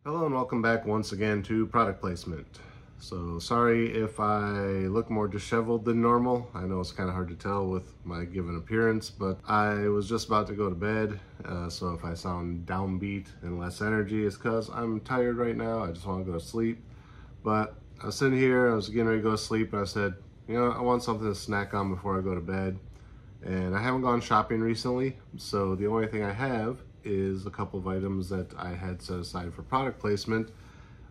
Hello and welcome back once again to product placement. So sorry if I look more disheveled than normal. I know it's kind of hard to tell with my given appearance, but I was just about to go to bed. So if I sound downbeat and less energy, it's because I'm tired right now. I just want to go to sleep. But I was sitting here, I was getting ready to go to sleep, and I said, you know, I want something to snack on before I go to bed. And I haven't gone shopping recently, so the only thing I have is a couple of items that I had set aside for product placement.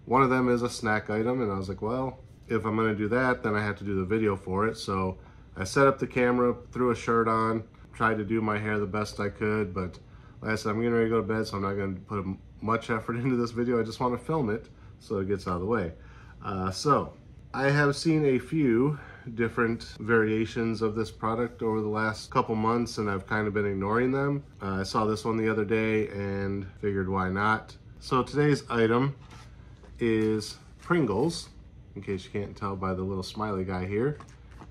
One of them is a snack item, and I was like, well, if I'm gonna do that, then I have to do the video for it. So I set up the camera, threw a shirt on, tried to do my hair the best I could, but like I said, I'm getting ready to go to bed, so I'm not gonna put much effort into this video. I just wanna film it so it gets out of the way. So I have seen a few different variations of this product over the last couple months, and I've kind of been ignoring them. I saw this one the other day and figured why not. So today's item is Pringles, in case you can't tell by the little smiley guy here.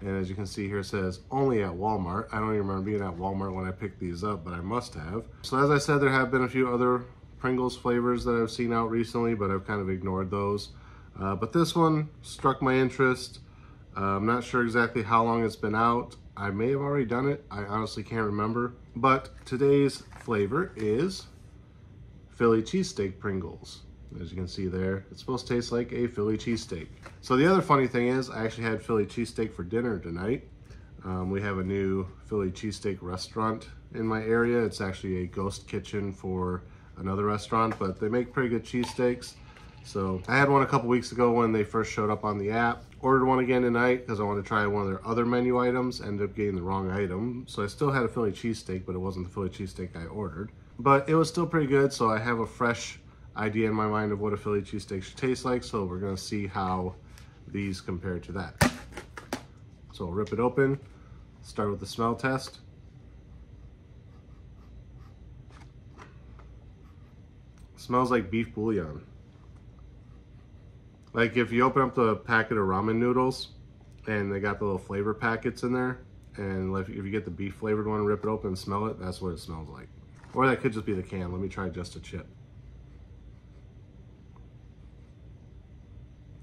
And as you can see here, it says only at Walmart. I don't even remember being at Walmart when I picked these up, but I must have. So as I said, there have been a few other Pringles flavors that I've seen out recently, but I've kind of ignored those. But this one struck my interest. I'm not sure exactly how long it's been out. I may have already done it. I honestly can't remember. But today's flavor is Philly Cheesesteak Pringles. As you can see there, it's supposed to taste like a Philly cheesesteak. So the other funny thing is, I actually had Philly cheesesteak for dinner tonight. We have a new Philly cheesesteak restaurant in my area. It's actually a ghost kitchen for another restaurant, but they make pretty good cheesesteaks. So I had one a couple weeks ago when they first showed up on the app. Ordered one again tonight because I wanted to try one of their other menu items. Ended up getting the wrong item. So I still had a Philly cheesesteak, but it wasn't the Philly cheesesteak I ordered. But it was still pretty good, so I have a fresh idea in my mind of what a Philly cheesesteak should taste like. So we're gonna see how these compare to that. So I'll rip it open, start with the smell test. It smells like beef bouillon. Like if you open up the packet of ramen noodles and they got the little flavor packets in there, and if you get the beef flavored one, rip it open and smell it, that's what it smells like. Or that could just be the can. Let me try just a chip.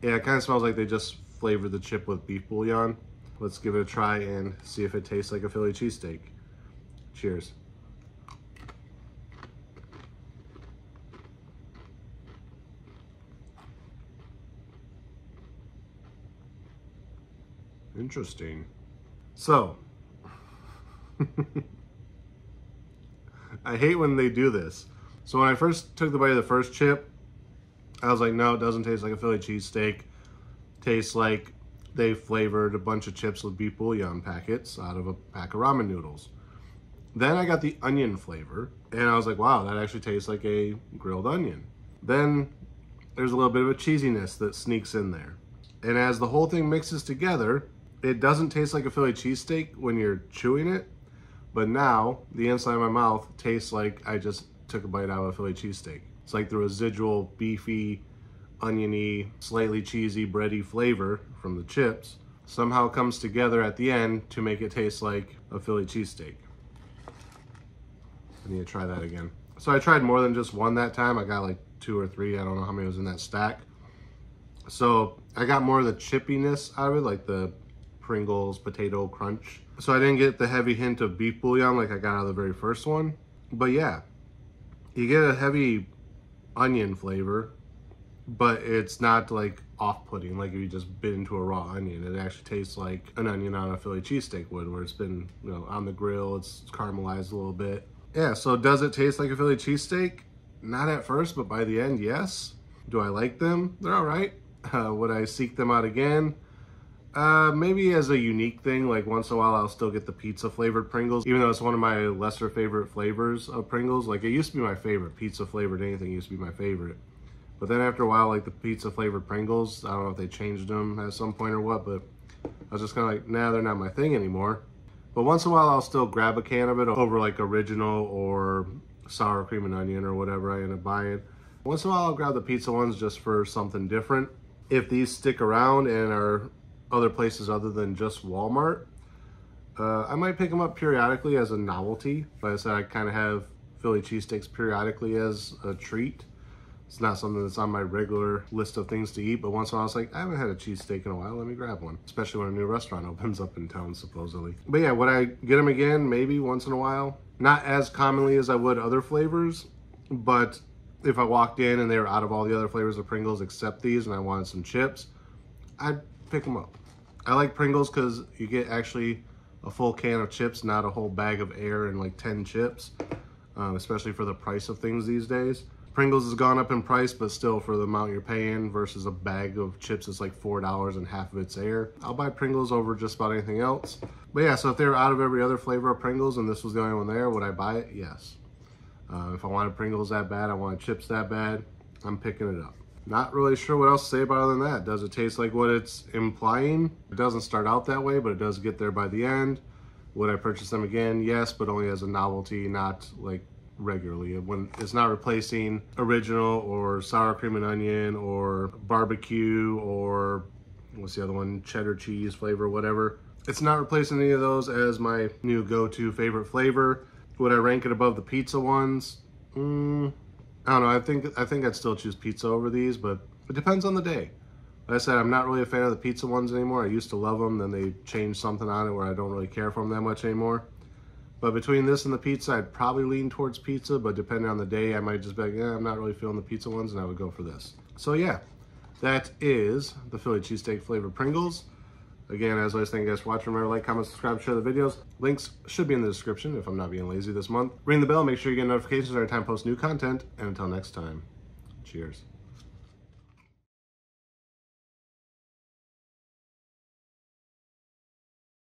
Yeah, it kind of smells like they just flavored the chip with beef bouillon. Let's give it a try and see if it tastes like a Philly cheesesteak. Cheers. Interesting. So, I hate when they do this. So when I first took the bite of the first chip, I was like, no, it doesn't taste like a Philly cheesesteak. Tastes like they flavored a bunch of chips with beef bouillon packets out of a pack of ramen noodles. Then I got the onion flavor, and I was like, wow, that actually tastes like a grilled onion. Then there's a little bit of a cheesiness that sneaks in there. And as the whole thing mixes together, it doesn't taste like a Philly cheesesteak when you're chewing it, but now the inside of my mouth tastes like I just took a bite out of a Philly cheesesteak. It's like the residual beefy, oniony, slightly cheesy, bready flavor from the chips somehow comes together at the end to make it taste like a Philly cheesesteak. I need to try that again. So I tried more than just one that time. I got like 2 or 3. I don't know how many was in that stack. So I got more of the chippiness out of it, like the Pringles potato crunch. So I didn't get the heavy hint of beef bouillon like I got out of the very first one. But yeah, you get a heavy onion flavor, but it's not like off-putting like if you just bit into a raw onion. It actually tastes like an onion on a Philly cheesesteak would, where it's been, you know, on the grill, it's caramelized a little bit. Yeah, so does it taste like a Philly cheesesteak? Not at first, but by the end, yes. Do I like them? They're all right. Would I seek them out again? Maybe as a unique thing, like once in a while I'll still get the pizza flavored Pringles, even though it's one of my lesser favorite flavors of Pringles. Like it used to be my favorite. Pizza flavored anything used to be my favorite. But then after a while, like the pizza flavored Pringles, I don't know if they changed them at some point or what, but I was just kind of like, nah, they're not my thing anymore. But once in a while I'll still grab a can of it over like original or sour cream and onion or whatever I end up buying. Once in a while I'll grab the pizza ones just for something different. If these stick around and are other places other than just Walmart, I might pick them up periodically as a novelty. Like I said, I kind of have Philly cheesesteaks periodically as a treat. It's not something that's on my regular list of things to eat, but once in a while I was like, I haven't had a cheesesteak in a while, let me grab one. Especially when a new restaurant opens up in town, supposedly. But yeah, would I get them again? Maybe once in a while. Not as commonly as I would other flavors, but if I walked in and they were out of all the other flavors of Pringles except these and I wanted some chips, I'd pick them up. I like Pringles because you get actually a full can of chips, not a whole bag of air and like 10 chips, especially for the price of things these days. Pringles has gone up in price, but still for the amount you're paying versus a bag of chips is like $4 and half of it's air. I'll buy Pringles over just about anything else. But yeah, so if they were out of every other flavor of Pringles and this was the only one there, would I buy it? Yes. If I wanted Pringles that bad, I wanted chips that bad, I'm picking it up. Not really sure what else to say about it other than that. Does it taste like what it's implying? It doesn't start out that way, but it does get there by the end. Would I purchase them again? Yes, but only as a novelty, not like regularly. When it's not replacing original or sour cream and onion or barbecue or what's the other one, cheddar cheese flavor, whatever. It's not replacing any of those as my new go-to favorite flavor. Would I rank it above the pizza ones? I don't know. I think I'd still choose pizza over these, but it depends on the day. Like I said, I'm not really a fan of the pizza ones anymore. I used to love them, then they changed something on it where I don't really care for them that much anymore. But between this and the pizza, I'd probably lean towards pizza, but depending on the day, I might just be like, yeah, I'm not really feeling the pizza ones, and I would go for this. So yeah, that is the Philly Cheesesteak flavored Pringles. Again, as always, thank you guys for watching. Remember, like, comment, subscribe, share the videos. Links should be in the description if I'm not being lazy this month. Ring the bell, make sure you get notifications every time I post new content. And until next time, cheers.